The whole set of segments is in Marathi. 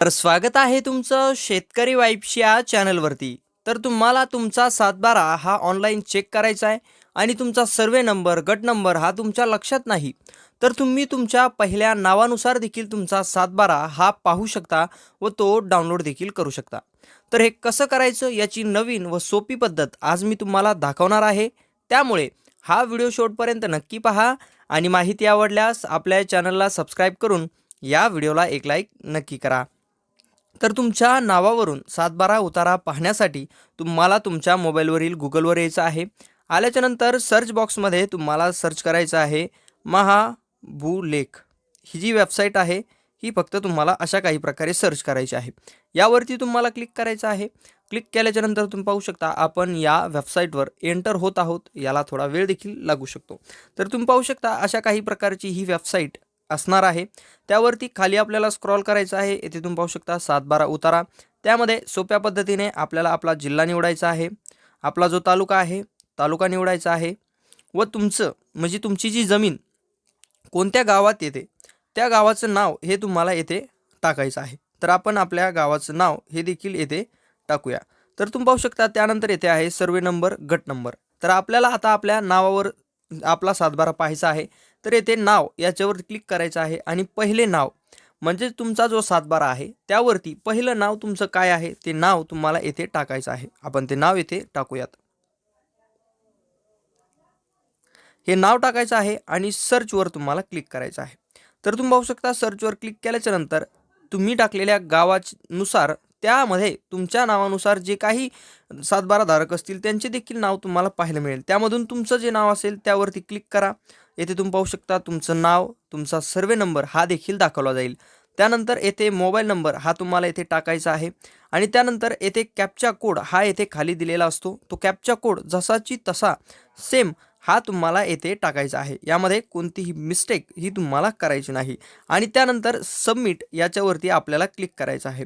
तर स्वागत आहे तुमचं शेतकरी वाईब्स या चॅनलवरती. तर तुम्हाला तुमचा 7/12 हा ऑनलाईन चेक करायचा आहे आणि तुमचा सर्वे नंबर, गट नंबर हा तुमच्या लक्षात नाही. तर तुम्ही तुमच्या पहिल्या नावानुसार देखील तुमचा 7/12 हा पाहू शकता व तो डाउनलोड देखील करू शकता. तर हे कसं करायचं याची नवीन व सोपी पद्धत आज मी तुम्हाला दाखवणार आहे. त्यामुळे हा व्हिडिओ शेवटपर्यंत नक्की पहा आणि माहिती आवडल्यास आपल्या चॅनलला सबस्क्राईब करून या व्हिडिओला एक लाईक नक्की करा. तर तुमच्या नावावरून 7/12 उतारा पाहण्यासाठी तुम्हाला तुमच्या मोबाईलवरील गुगलवर यायचं आहे. आल्याच्यानंतर सर्च बॉक्समध्ये तुम्हाला सर्च करायचं आहे महाभूलेख. ही जी वेबसाईट आहे ही फक्त तुम्हाला अशा काही प्रकारे सर्च करायची आहे. यावरती तुम्हाला क्लिक करायचं आहे. क्लिक केल्याच्यानंतर तुम्ही पाहू शकता आपण या वेबसाईटवर एंटर होत आहोत. याला थोडा वेळ देखील लागू शकतो. तर तुम्ही पाहू शकता अशा काही प्रकारची ही वेबसाईट असणार आहे. त्यावरती खाली आपल्याला स्क्रॉल करायचं आहे. येथे तुम्ही पाहू शकता 7/12 उतारा. त्यामध्ये सोप्या पद्धतीने आपल्याला आपला जिल्हा निवडायचा आहे. आपला जो तालुका आहे, तालुका निवडायचा आहे व तुमचं म्हणजे तुमची जी जमीन कोणत्या गावात येते, त्या गावाचं नाव हे तुम्हाला येथे टाकायचं आहे. तर आपण आपल्या गावाचं नाव हे देखील येथे टाकूया. तर तुम्ही पाहू शकता त्यानंतर येथे आहे सर्वे नंबर, गट नंबर. तर आपल्याला आता आपल्या नावावर आपला 7/12 पाहायचा आहे. तर येथे नाव याच्यावर क्लिक करायचं आहे आणि पहिले नाव म्हणजे तुमचा जो 7/12 आहे त्यावरती पहिलं नाव तुमचं काय आहे ते नाव तुम्हाला येथे टाकायचं आहे. आपण ते नाव येथे टाकूयात. हे नाव टाकायचं आहे आणि सर्चवर तुम्हाला क्लिक करायचं आहे. तर तुम्ही पाहू शकता सर्चवर क्लिक केल्याच्या नंतर तुम्ही टाकलेल्या गावानुसार त्यामध्ये तुमच्या नावानुसार जे काही 7/12 धारक असतील त्यांचे देखील नाव तुम्हाला पाहायला मिळेल. त्यामधून तुमचं जे नाव असेल त्यावरती क्लिक करा. येथे तुम्ही पाहू शकता तुमचं नाव, तुमचा सर्वे नंबर हा देखील दाखवला जाईल. त्यानंतर येथे मोबाईल नंबर हा तुम्हाला येथे टाकायचा आहे आणि त्यानंतर येथे कॅप्चा कोड हा येथे खाली दिलेला असतो. तो कॅप्चा कोड जसाची तसा सेम हा तुम्हाला येथे टाकायचा आहे. यामध्ये कोणतीही मिस्टेक ही तुम्हाला करायची नाही आणि त्यानंतर सबमिट याच्यावरती आपल्याला क्लिक करायचं आहे.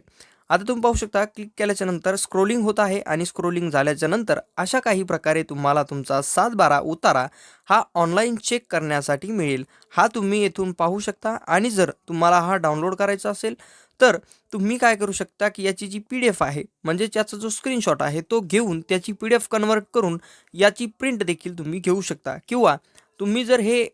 आता तुम्ही पाहू शकता क्लिक केल्याच्या नंतर स्क्रोलिंग होत आहे आणि स्क्रोलिंग झाल्याच्या नंतर अशा काही प्रकारे तुम्हाला तुमचा 7/12 उतारा हा ऑनलाईन चेक करण्यासाठी मिळेल. हा तुम्ही येथून पाहू शकता आणि जर तुम्हाला हा डाउनलोड करायचा असेल तर तुम्ही काय करू शकता की याची जी PDF आहे म्हणजे त्याचा जो स्क्रीनशॉट आहे तो घेऊन त्याची PDF कन्वर्ट करून याची प्रिंट देखील तुम्ही घेऊ शकता किंवा तुम्ही जर हे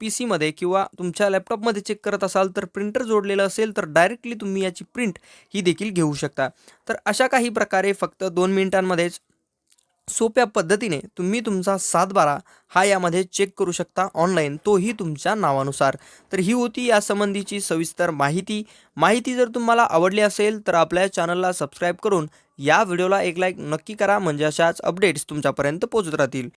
PC मध्ये किंवा तुमच्या लॅपटॉपमध्ये चेक करत असाल तर प्रिंटर जोडलेलं असेल तर डायरेक्टली तुम्ही याची प्रिंट ही देखील घेऊ शकता. तर अशा काही प्रकारे फक्त 2 मिनिटांमध्येच सोप्या पद्धतीने तुम्ही तुमचा 7/12 हा यामध्ये चेक करू शकता ऑनलाईन, तोही तुमच्या नावानुसार. तर ही होती यासंबंधीची सविस्तर माहिती. माहिती जर तुम्हाला आवडली असेल तर आपल्या चॅनलला सबस्क्राईब करून या व्हिडिओला एक लाईक नक्की करा म्हणजे अशाच अपडेट्स तुमच्यापर्यंत पोहोचत राहतील.